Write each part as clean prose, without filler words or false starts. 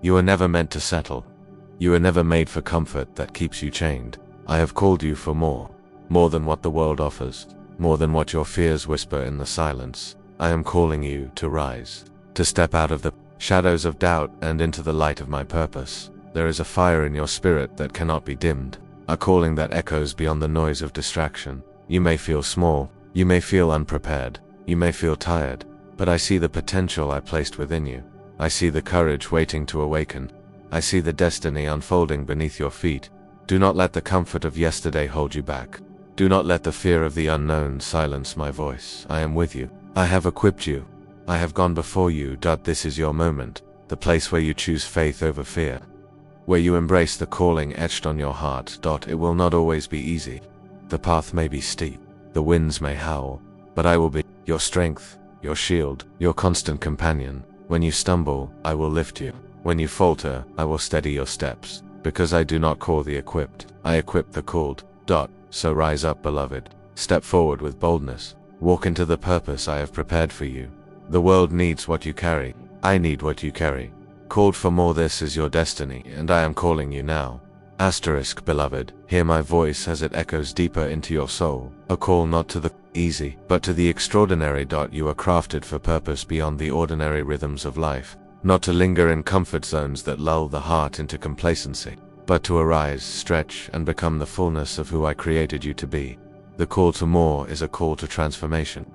You were never meant to settle. You were never made for comfort that keeps you chained. I have called you for more. More than what the world offers. More than what your fears whisper in the silence. I am calling you to rise. To step out of the shadows of doubt and into the light of my purpose. There is a fire in your spirit that cannot be dimmed. A calling that echoes beyond the noise of distraction. You may feel small. You may feel unprepared. You may feel tired. But I see the potential I placed within you. I see the courage waiting to awaken. I see the destiny unfolding beneath your feet. Do not let the comfort of yesterday hold you back. Do not let the fear of the unknown silence my voice. I am with you. I have equipped you. I have gone before you. This is your moment. The place where you choose faith over fear. Where you embrace the calling etched on your heart. It will not always be easy. The path may be steep. The winds may howl. But I will be your strength, your shield, your constant companion. When you stumble, I will lift you. When you falter, I will steady your steps. Because I do not call the equipped. I equip the called. So rise up, beloved. Step forward with boldness. Walk into the purpose I have prepared for you. The world needs what you carry. I need what you carry. Called for more, this is your destiny, and I am calling you now. Beloved, hear my voice as it echoes deeper into your soul. A call not to the easy, but to the extraordinary. You are crafted for purpose beyond the ordinary rhythms of life. Not to linger in comfort zones that lull the heart into complacency, but to arise, stretch, and become the fullness of who I created you to be. The call to more is a call to transformation.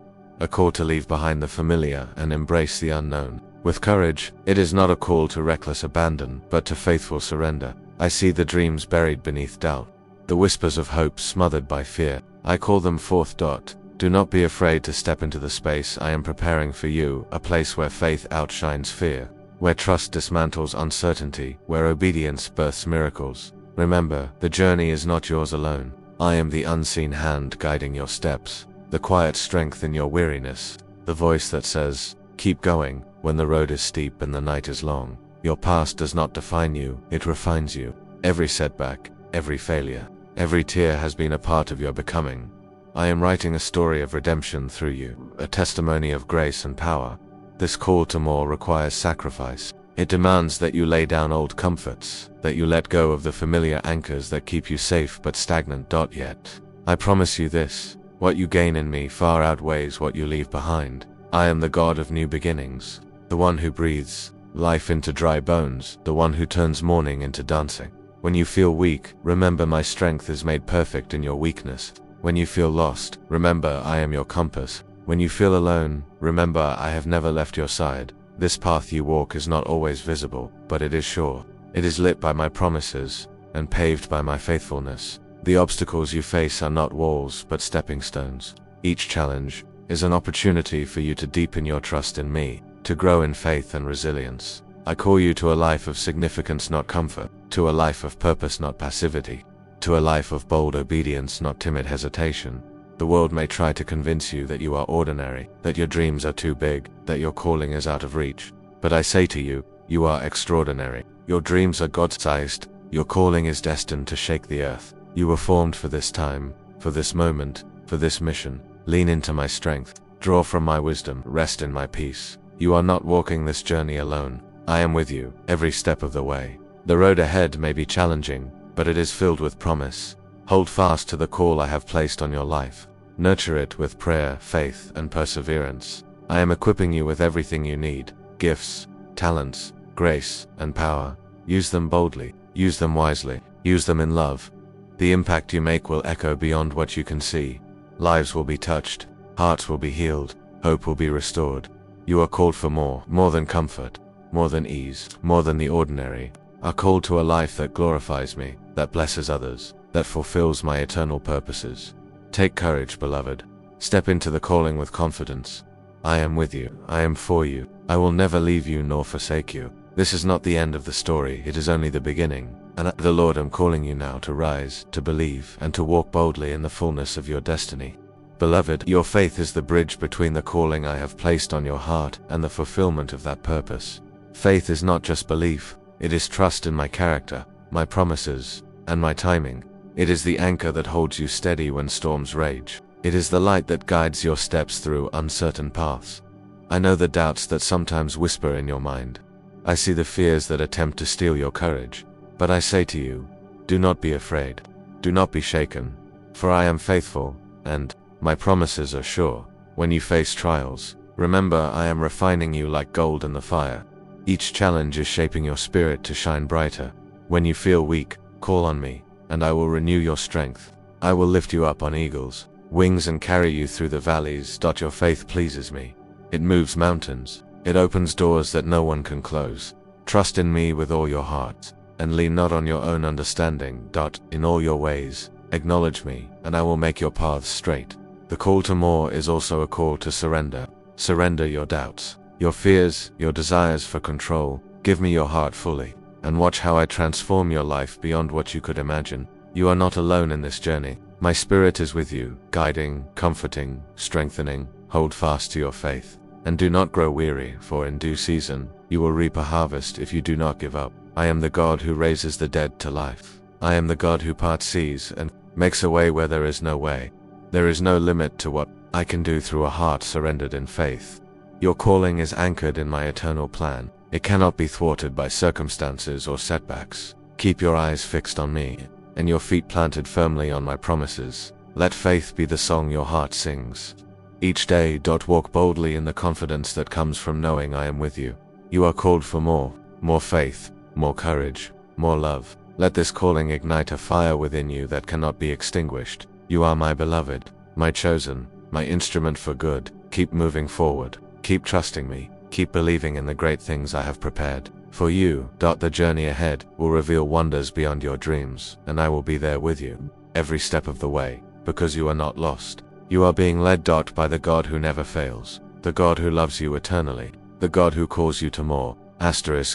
A call to leave behind the familiar and embrace the unknown. With courage, it is not a call to reckless abandon, but to faithful surrender. I see the dreams buried beneath doubt, the whispers of hope smothered by fear. I call them forth. Do not be afraid to step into the space I am preparing for you, a place where faith outshines fear, where trust dismantles uncertainty, where obedience births miracles. Remember, the journey is not yours alone. I am the unseen hand guiding your steps, the quiet strength in your weariness, the voice that says, keep going, when the road is steep and the night is long. Your past does not define you, it refines you. Every setback, every failure, every tear has been a part of your becoming. I am writing a story of redemption through you, a testimony of grace and power. This call to more requires sacrifice. It demands that you lay down old comforts, that you let go of the familiar anchors that keep you safe but stagnant. Yet, I promise you this, what you gain in me far outweighs what you leave behind. I am the God of new beginnings, the one who breathes life into dry bones, the one who turns mourning into dancing. When you feel weak, remember my strength is made perfect in your weakness. When you feel lost, remember I am your compass. When you feel alone, remember I have never left your side. This path you walk is not always visible, but it is sure. It is lit by my promises, and paved by my faithfulness. The obstacles you face are not walls, but stepping stones. Each challenge is an opportunity for you to deepen your trust in me, to grow in faith and resilience. I call you to a life of significance, not comfort, to a life of purpose, not passivity, to a life of bold obedience, not timid hesitation. The world may try to convince you that you are ordinary, that your dreams are too big, that your calling is out of reach. But I say to you, you are extraordinary. Your dreams are God-sized. Your calling is destined to shake the earth. You were formed for this time, for this moment, for this mission. Lean into my strength. Draw from my wisdom. Rest in my peace. You are not walking this journey alone. I am with you, every step of the way. The road ahead may be challenging, but it is filled with promise. Hold fast to the call I have placed on your life. Nurture it with prayer, faith, and perseverance. I am equipping you with everything you need. Gifts, talents, grace, and power. Use them boldly. Use them wisely. Use them in love. The impact you make will echo beyond what you can see. Lives will be touched. Hearts will be healed. Hope will be restored. You are called for more than comfort, more than ease, more than the ordinary. Are called to a life that glorifies me, that blesses others, that fulfills my eternal purposes. Take courage, beloved. Step into the calling with confidence. I am with you. I am for you. I will never leave you nor forsake you. This is not the end of the story. It is only the beginning. And the Lord am calling you now to rise, to believe, and to walk boldly in the fullness of your destiny. Beloved, your faith is the bridge between the calling I have placed on your heart and the fulfillment of that purpose. Faith is not just belief. It is trust in my character, my promises, and my timing. It is the anchor that holds you steady when storms rage. It is the light that guides your steps through uncertain paths. I know the doubts that sometimes whisper in your mind. I see the fears that attempt to steal your courage. But I say to you, do not be afraid. Do not be shaken. For I am faithful, and my promises are sure. When you face trials, remember I am refining you like gold in the fire. Each challenge is shaping your spirit to shine brighter. When you feel weak, call on me, and I will renew your strength. I will lift you up on eagles' wings and carry you through the valleys. Your faith pleases me. It moves mountains. It opens doors that no one can close. Trust in me with all your heart, and lean not on your own understanding. In all your ways, acknowledge me, and I will make your paths straight. The call to more is also a call to surrender. Surrender your doubts, your fears, your desires for control. Give me your heart fully, and watch how I transform your life beyond what you could imagine. You are not alone in this journey. My spirit is with you, guiding, comforting, strengthening. Hold fast to your faith, and do not grow weary, for in due season, you will reap a harvest if you do not give up. I am the God who raises the dead to life. I am the God who parts seas and makes a way where there is no way. There is no limit to what I can do through a heart surrendered in faith. Your calling is anchored in my eternal plan. It cannot be thwarted by circumstances or setbacks. Keep your eyes fixed on me, and your feet planted firmly on my promises. Let faith be the song your heart sings. Each day, walk boldly in the confidence that comes from knowing I am with you. You are called for more faith, more courage, more love. Let this calling ignite a fire within you that cannot be extinguished. You are my beloved, my chosen, my instrument for good. Keep moving forward. Keep trusting me. Keep believing in the great things I have prepared for you. The journey ahead will reveal wonders beyond your dreams, and I will be there with you every step of the way, because you are not lost. You are being led. By the God who never fails, the God who loves you eternally, the God who calls you to more.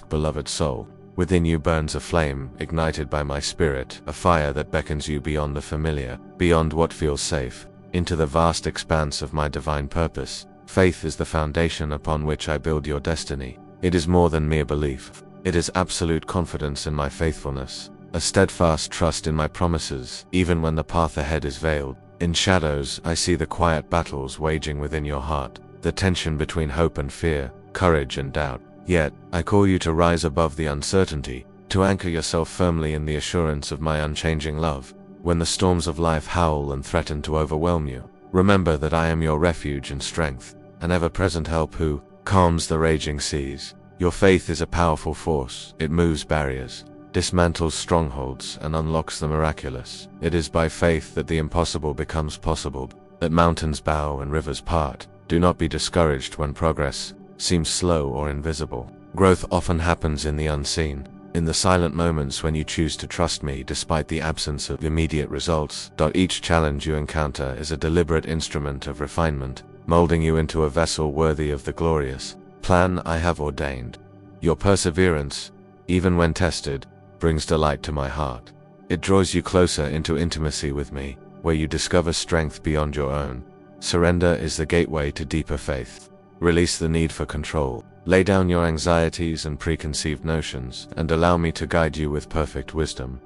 Beloved soul, within you burns a flame ignited by my spirit, a fire that beckons you beyond the familiar, beyond what feels safe, into the vast expanse of my divine purpose. Faith is the foundation upon which I build your destiny. It is more than mere belief. It is absolute confidence in my faithfulness, a steadfast trust in my promises, even when the path ahead is veiled. In shadows, I see the quiet battles waging within your heart, the tension between hope and fear, courage and doubt. Yet, I call you to rise above the uncertainty, to anchor yourself firmly in the assurance of my unchanging love. When the storms of life howl and threaten to overwhelm you, remember that I am your refuge and strength, an ever-present help who calms the raging seas. Your faith is a powerful force. It moves barriers, dismantles strongholds, and unlocks the miraculous. It is by faith that the impossible becomes possible, that mountains bow and rivers part. Do not be discouraged when progress seems slow or invisible. Growth often happens in the unseen, in the silent moments when you choose to trust me despite the absence of immediate results. Each challenge you encounter is a deliberate instrument of refinement, molding you into a vessel worthy of the glorious plan I have ordained. Your perseverance, even when tested, brings delight to my heart. It draws you closer into intimacy with me, where you discover strength beyond your own. Surrender is the gateway to deeper faith. Release the need for control. Lay down your anxieties and preconceived notions, and allow me to guide you with perfect wisdom.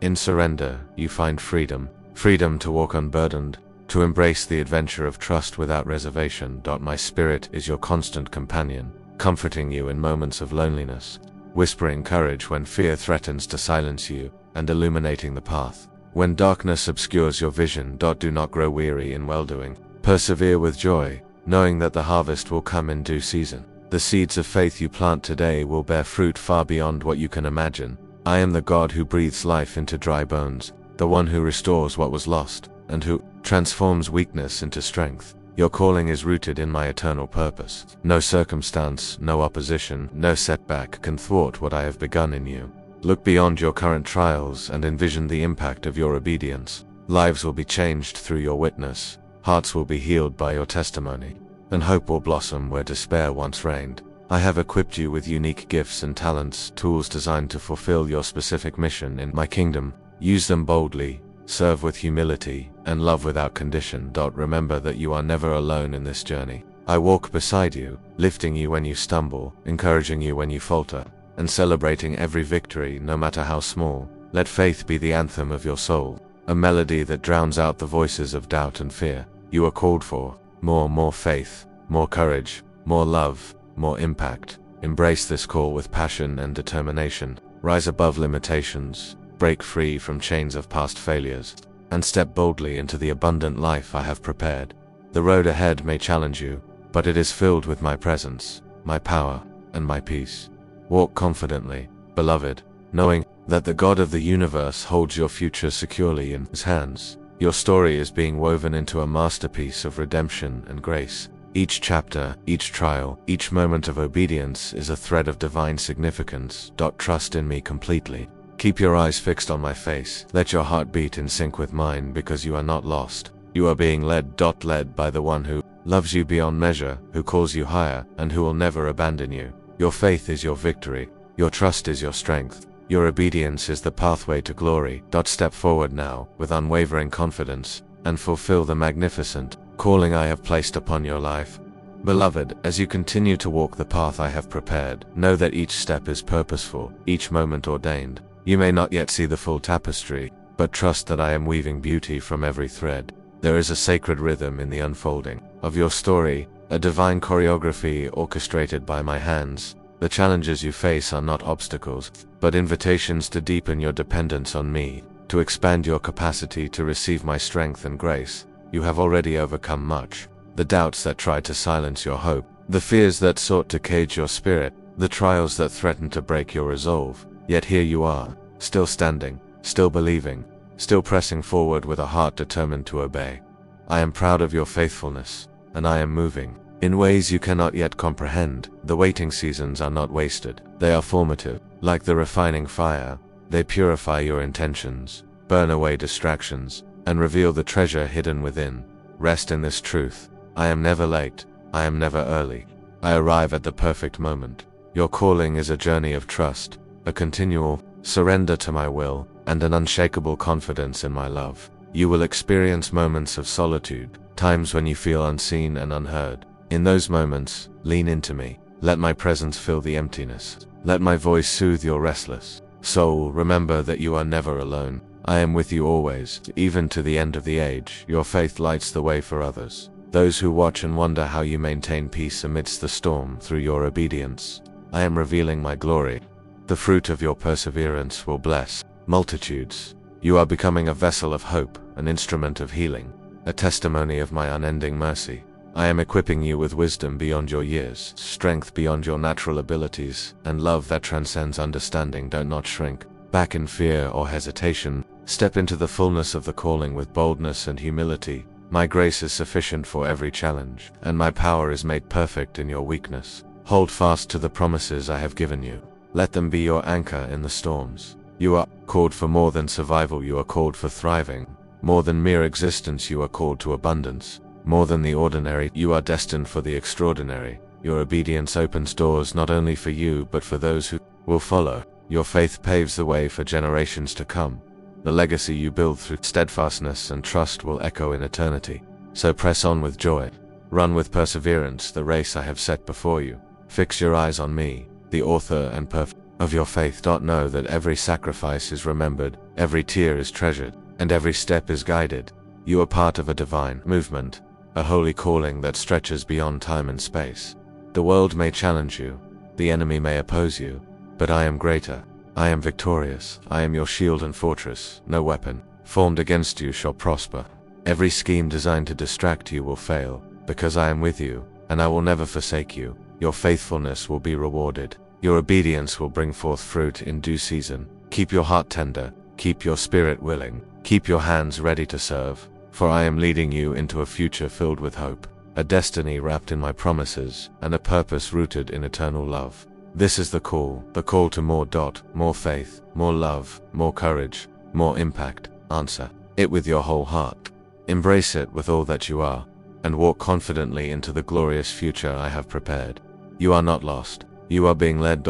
In surrender, you find freedom. Freedom to walk unburdened, to embrace the adventure of trust without reservation. My spirit is your constant companion, comforting you in moments of loneliness, whispering courage when fear threatens to silence you, and illuminating the path when darkness obscures your vision. Do not grow weary in well-doing. Persevere with joy, knowing that the harvest will come in due season. The seeds of faith you plant today will bear fruit far beyond what you can imagine. I am the God who breathes life into dry bones, the one who restores what was lost, and who transforms weakness into strength. Your calling is rooted in my eternal purpose. No circumstance, no opposition, no setback can thwart what I have begun in you. Look beyond your current trials and envision the impact of your obedience. Lives will be changed through your witness, hearts will be healed by your testimony, and hope will blossom where despair once reigned. I have equipped you with unique gifts and talents, tools designed to fulfill your specific mission in my kingdom. Use them boldly, serve with humility, and love without condition. Remember that you are never alone in this journey. I walk beside you, lifting you when you stumble, encouraging you when you falter, and celebrating every victory, no matter how small. Let faith be the anthem of your soul, a melody that drowns out the voices of doubt and fear. You are called for more faith, more courage, more love, more impact. Embrace this call with passion and determination. Rise above limitations, break free from chains of past failures, and step boldly into the abundant life I have prepared. The road ahead may challenge you, but it is filled with my presence, my power, and my peace. Walk confidently, beloved, knowing that the God of the universe holds your future securely in His hands. Your story is being woven into a masterpiece of redemption and grace. Each chapter, each trial, each moment of obedience is a thread of divine significance. Trust in me completely. Keep your eyes fixed on my face. Let your heart beat in sync with mine, because you are not lost. You are being led. Led by the one who loves you beyond measure, who calls you higher, and who will never abandon you. Your faith is your victory. Your trust is your strength. Your obedience is the pathway to glory. Step forward now, with unwavering confidence, and fulfill the magnificent calling I have placed upon your life. Beloved, as you continue to walk the path I have prepared, know that each step is purposeful, each moment ordained. You may not yet see the full tapestry, but trust that I am weaving beauty from every thread. There is a sacred rhythm in the unfolding of your story, a divine choreography orchestrated by my hands. The challenges you face are not obstacles, but invitations to deepen your dependence on me, to expand your capacity to receive my strength and grace. You have already overcome much. The doubts that tried to silence your hope, the fears that sought to cage your spirit, the trials that threatened to break your resolve. Yet here you are, still standing, still believing, still pressing forward with a heart determined to obey. I am proud of your faithfulness, and I am moving in ways you cannot yet comprehend. The waiting seasons are not wasted. They are formative. Like the refining fire, they purify your intentions, burn away distractions, and reveal the treasure hidden within. Rest in this truth. I am never late. I am never early. I arrive at the perfect moment. Your calling is a journey of trust, a continual surrender to my will, and an unshakable confidence in my love. You will experience moments of solitude, times when you feel unseen and unheard. In those moments, lean into me. Let my presence fill the emptiness. Let my voice soothe your restless soul. Remember that you are never alone. I am with you always, even to the end of the age. Your faith lights the way for others, those who watch and wonder how you maintain peace amidst the storm. Through your obedience, I am revealing my glory. The fruit of your perseverance will bless multitudes. You are becoming a vessel of hope, an instrument of healing, a testimony of my unending mercy. I am equipping you with wisdom beyond your years, strength beyond your natural abilities, and love that transcends understanding. Do not shrink back in fear or hesitation. Step into the fullness of the calling with boldness and humility. My grace is sufficient for every challenge, and my power is made perfect in your weakness. Hold fast to the promises I have given you. Let them be your anchor in the storms. You are called for more than survival. You are called for thriving. More than mere existence, you are called to abundance. More than the ordinary, you are destined for the extraordinary. Your obedience opens doors not only for you but for those who will follow. Your faith paves the way for generations to come. The legacy you build through steadfastness and trust will echo in eternity. So press on with joy. Run with perseverance the race I have set before you. Fix your eyes on me, the author and perfect of your faith. Know that every sacrifice is remembered, every tear is treasured, and every step is guided. You are part of a divine movement, a holy calling that stretches beyond time and space. The world may challenge you, the enemy may oppose you, but I am greater. I am victorious. I am your shield and fortress. No weapon formed against you shall prosper. Every scheme designed to distract you will fail, because I am with you, and I will never forsake you. Your faithfulness will be rewarded. Your obedience will bring forth fruit in due season. Keep your heart tender. Keep your spirit willing. Keep your hands ready to serve, for I am leading you into a future filled with hope, a destiny wrapped in my promises, and a purpose rooted in eternal love. This is the call to more faith, more love, more courage, more impact. Answer it with your whole heart. Embrace it with all that you are, and walk confidently into the glorious future I have prepared. You are not lost. You are being led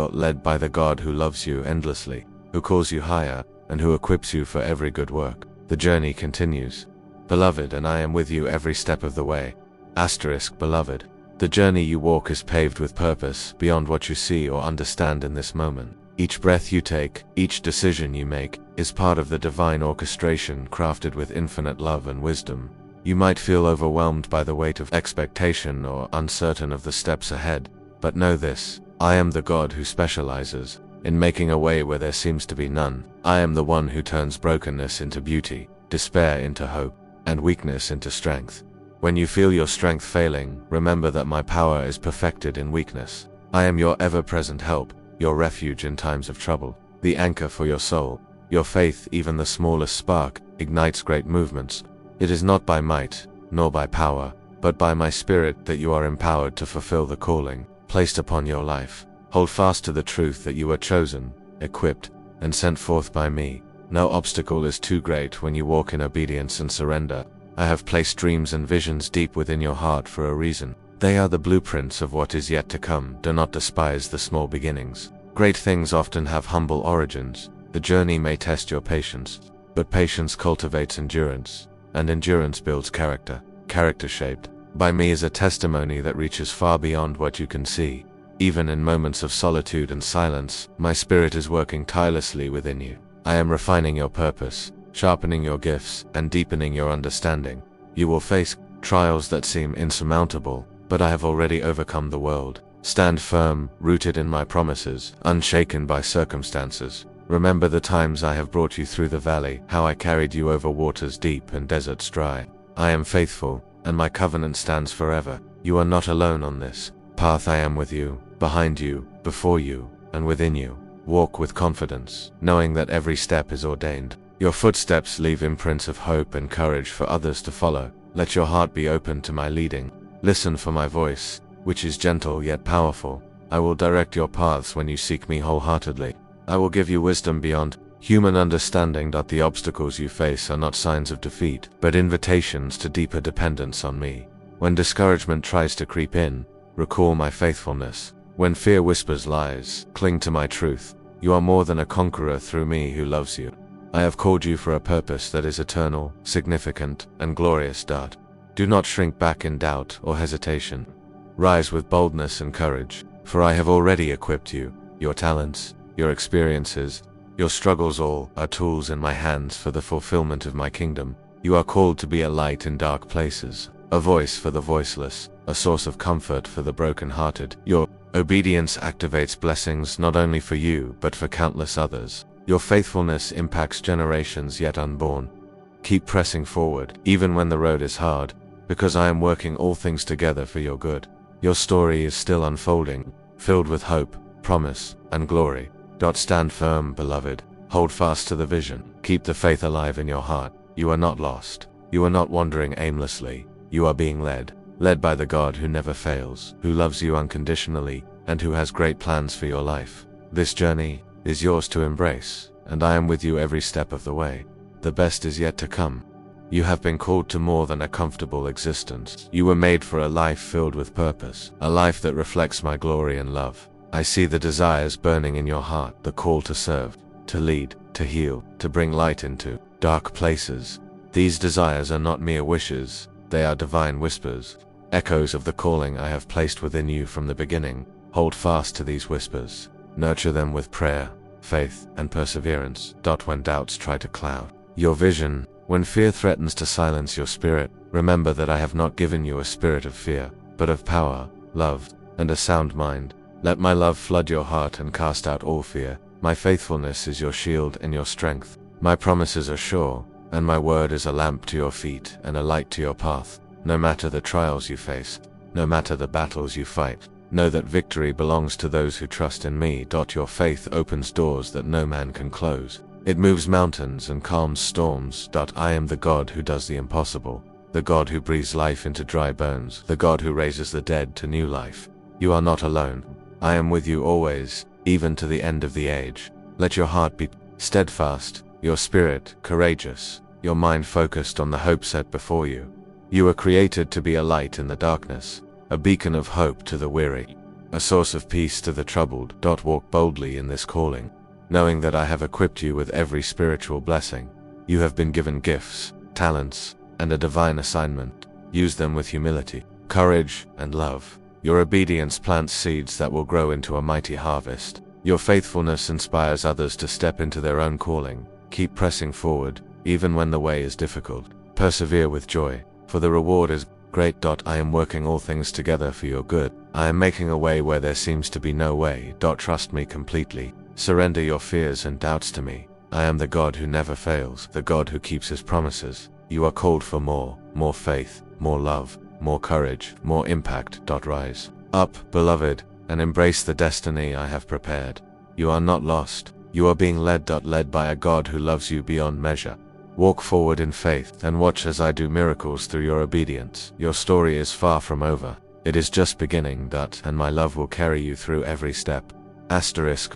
by the God who loves you endlessly, who calls you higher, and who equips you for every good work. The journey continues, beloved, and I am with you every step of the way. Beloved, the journey you walk is paved with purpose beyond what you see or understand in this moment. Each breath you take, each decision you make, is part of the divine orchestration crafted with infinite love and wisdom. You might feel overwhelmed by the weight of expectation or uncertain of the steps ahead, but know this: I am the God who specializes in making a way where there seems to be none. I am the one who turns brokenness into beauty, despair into hope, and weakness into strength. When you feel your strength failing, remember that my power is perfected in weakness. I am your ever-present help, your refuge in times of trouble, the anchor for your soul. Your faith, even the smallest spark, ignites great movements. It is not by might, nor by power, but by my spirit that you are empowered to fulfill the calling placed upon your life. Hold fast to the truth that you are chosen, equipped, and sent forth by me. No obstacle is too great when you walk in obedience and surrender. I have placed dreams and visions deep within your heart for a reason. They are the blueprints of what is yet to come. Do not despise the small beginnings. Great things often have humble origins. The journey may test your patience, but patience cultivates endurance, and endurance builds character. Character shaped by me is a testimony that reaches far beyond what you can see. Even in moments of solitude and silence, my spirit is working tirelessly within you. I am refining your purpose, sharpening your gifts, and deepening your understanding. You will face trials that seem insurmountable, but I have already overcome the world. Stand firm, rooted in my promises, unshaken by circumstances. Remember the times I have brought you through the valley, how I carried you over waters deep and deserts dry. I am faithful, and my covenant stands forever. You are not alone on this path. I am with you, behind you, before you, and within you. Walk with confidence, knowing that every step is ordained. Your footsteps leave imprints of hope and courage for others to follow. Let your heart be open to my leading. Listen for my voice, which is gentle yet powerful. I will direct your paths when you seek me wholeheartedly. I will give you wisdom beyond human understanding. The obstacles you face are not signs of defeat, but invitations to deeper dependence on me. When discouragement tries to creep in, recall my faithfulness. When fear whispers lies, cling to my truth. You are more than a conqueror through me who loves you. I have called you for a purpose that is eternal, significant, and glorious. Do not shrink back in doubt or hesitation. Rise with boldness and courage, for I have already equipped you. Your talents, your experiences, your struggles, all are tools in my hands for the fulfillment of my kingdom. You are called to be a light in dark places, a voice for the voiceless, a source of comfort for the brokenhearted. Your obedience activates blessings not only for you, but for countless others. Your faithfulness impacts generations yet unborn. Keep pressing forward, even when the road is hard, because I am working all things together for your good. Your story is still unfolding, filled with hope, promise, and glory. Stand firm, beloved. Hold fast to the vision. Keep the faith alive in your heart. You are not lost. You are not wandering aimlessly. You are being led by the God who never fails, who loves you unconditionally, and who has great plans for your life. This journey is yours to embrace, and I am with you every step of the way. The best is yet to come. You have been called to more than a comfortable existence. You were made for a life filled with purpose, a life that reflects my glory and love. I see the desires burning in your heart, the call to serve, to lead, to heal, to bring light into dark places. These desires are not mere wishes, they are divine whispers, echoes of the calling I have placed within you from the beginning. Hold fast to these whispers. Nurture them with prayer, faith, and perseverance. When doubts try to cloud your vision, when fear threatens to silence your spirit, remember that I have not given you a spirit of fear, but of power, love, and a sound mind. Let my love flood your heart and cast out all fear. My faithfulness is your shield and your strength. My promises are sure, and my word is a lamp to your feet and a light to your path. No matter the trials you face, no matter the battles you fight, know that victory belongs to those who trust in me. Your faith opens doors that no man can close. It moves mountains and calms storms. I am the God who does the impossible, the God who breathes life into dry bones, the God who raises the dead to new life. You are not alone. I am with you always, even to the end of the age. Let your heart be steadfast, your spirit courageous, your mind focused on the hope set before you. You were created to be a light in the darkness, a beacon of hope to the weary, a source of peace to the troubled. Walk boldly in this calling, knowing that I have equipped you with every spiritual blessing. You have been given gifts, talents, and a divine assignment. Use them with humility, courage, and love. Your obedience plants seeds that will grow into a mighty harvest. Your faithfulness inspires others to step into their own calling. Keep pressing forward, even when the way is difficult. Persevere with joy, for the reward is Great. I am working all things together for your good. I am making a way where there seems to be no way. Trust me completely. Surrender your fears and doubts to me. I am the God who never fails, the God who keeps his promises. You are called for more faith, more love, more courage, more impact. Rise up, beloved, and embrace the destiny I have prepared. You are not lost. You are being led by a God who loves you beyond measure. Walk forward in faith and watch as I do miracles through your obedience. Your story is far from over. It is just beginning. And my love will carry you through every step.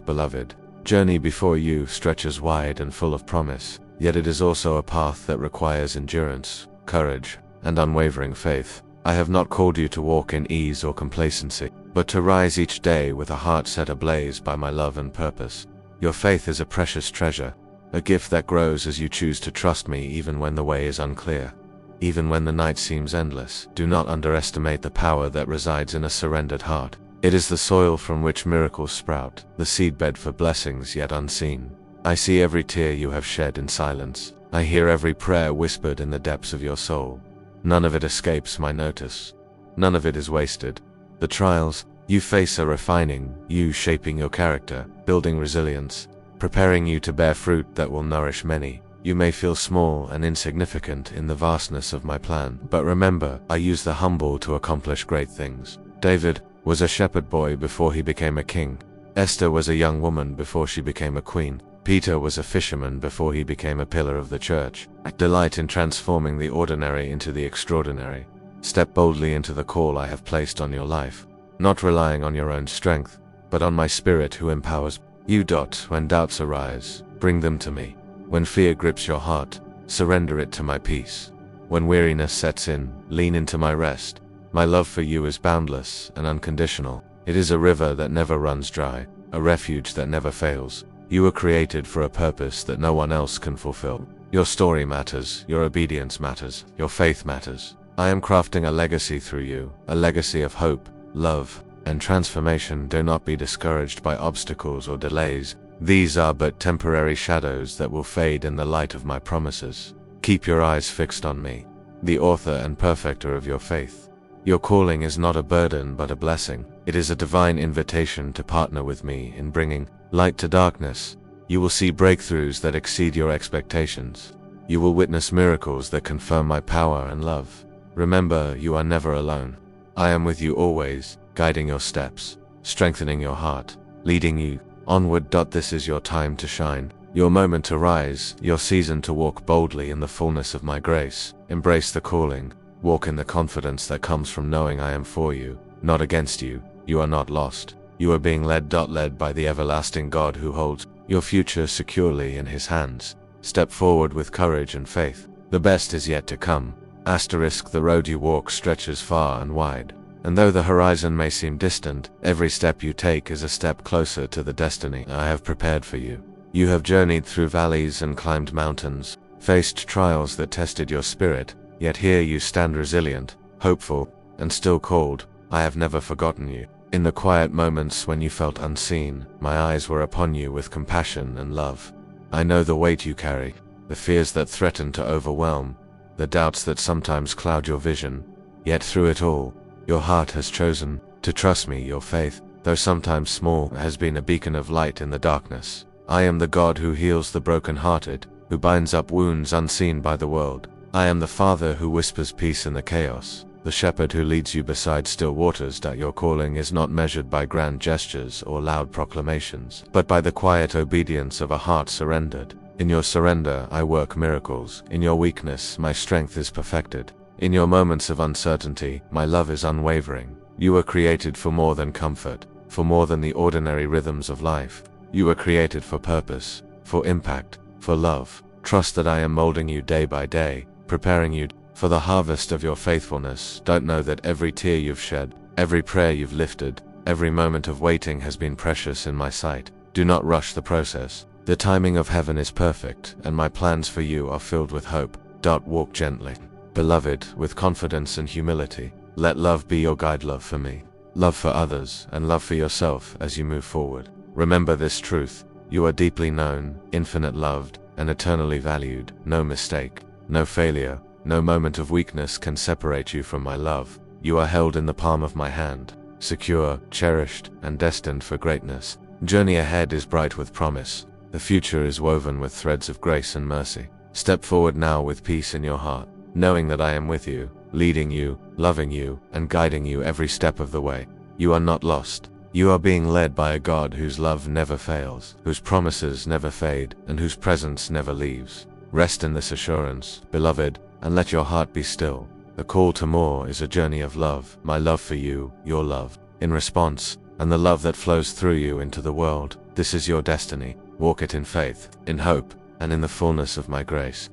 Beloved, journey before you stretches wide and full of promise, yet it is also a path that requires endurance, courage, and unwavering faith. I have not called you to walk in ease or complacency, but to rise each day with a heart set ablaze by my love and purpose. Your faith is a precious treasure, a gift that grows as you choose to trust me even when the way is unclear. Even when the night seems endless, do not underestimate the power that resides in a surrendered heart. It is the soil from which miracles sprout, the seedbed for blessings yet unseen. I see every tear you have shed in silence. I hear every prayer whispered in the depths of your soul. None of it escapes my notice. None of it is wasted. The trials you face are refining you, shaping your character, building resilience, preparing you to bear fruit that will nourish many. You may feel small and insignificant in the vastness of my plan, but remember, I use the humble to accomplish great things. David was a shepherd boy before he became a king. Esther was a young woman before she became a queen. Peter was a fisherman before he became a pillar of the church. I delight in transforming the ordinary into the extraordinary. Step boldly into the call I have placed on your life, not relying on your own strength, but on my Spirit who empowers you. When doubts arise, bring them to me. When fear grips your heart, surrender it to my peace. When weariness sets in, lean into my rest. My love for you is boundless and unconditional. It is a river that never runs dry, a refuge that never fails. You were created for a purpose that no one else can fulfill. Your story matters, your obedience matters, your faith matters. I am crafting a legacy through you, a legacy of hope, love, and transformation. Do not be discouraged by obstacles or delays. These are but temporary shadows that will fade in the light of my promises. Keep your eyes fixed on me, the author and perfecter of your faith. Your calling is not a burden but a blessing. It is a divine invitation to partner with me in bringing light to darkness. You will see breakthroughs that exceed your expectations. You will witness miracles that confirm my power and love. Remember, you are never alone. I am with you always, guiding your steps, strengthening your heart, leading you onward. This is your time to shine, your moment to rise, your season to walk boldly in the fullness of my grace. Embrace the calling. Walk in the confidence that comes from knowing I am for you, not against you. You are not lost. You are being led by the everlasting God who holds your future securely in his hands. Step forward with courage and faith. The best is yet to come. The road you walk stretches far and wide. And though the horizon may seem distant, every step you take is a step closer to the destiny I have prepared for you. You have journeyed through valleys and climbed mountains, faced trials that tested your spirit, yet here you stand resilient, hopeful, and still called. I have never forgotten you. In the quiet moments when you felt unseen, my eyes were upon you with compassion and love. I know the weight you carry, the fears that threaten to overwhelm, the doubts that sometimes cloud your vision. Yet through it all, your heart has chosen to trust me. Your faith, though sometimes small, has been a beacon of light in the darkness. I am the God who heals the brokenhearted, who binds up wounds unseen by the world. I am the Father who whispers peace in the chaos, the shepherd who leads you beside still waters. Your calling is not measured by grand gestures or loud proclamations, but by the quiet obedience of a heart surrendered. In your surrender, I work miracles. In your weakness, my strength is perfected. In your moments of uncertainty, my love is unwavering. You were created for more than comfort, for more than the ordinary rhythms of life. You were created for purpose, for impact, for love. Trust that I am molding you day by day, preparing you for the harvest of your faithfulness. Don't know that every tear you've shed, every prayer you've lifted, every moment of waiting has been precious in my sight. Do not rush the process. The timing of heaven is perfect, and my plans for you are filled with hope. Walk gently, beloved, with confidence and humility. Let love be your guide, love for me, love for others, and love for yourself as you move forward. Remember this truth: you are deeply known, infinite loved, and eternally valued. No mistake, no failure, No moment of weakness can separate you from my love. You are held in the palm of my hand, secure, cherished, and destined for greatness. Journey ahead is bright with promise. The future is woven with threads of grace and mercy. Step forward now with peace in your heart, knowing that I am with you, leading you, loving you, and guiding you every step of the way. You are not lost. You are being led by a God whose love never fails, whose promises never fade, and whose presence never leaves. Rest in this assurance, beloved, and let your heart be still. The call to more is a journey of love, my love for you, your love, in response, and the love that flows through you into the world. This is your destiny. Walk it in faith, in hope, and in the fullness of my grace.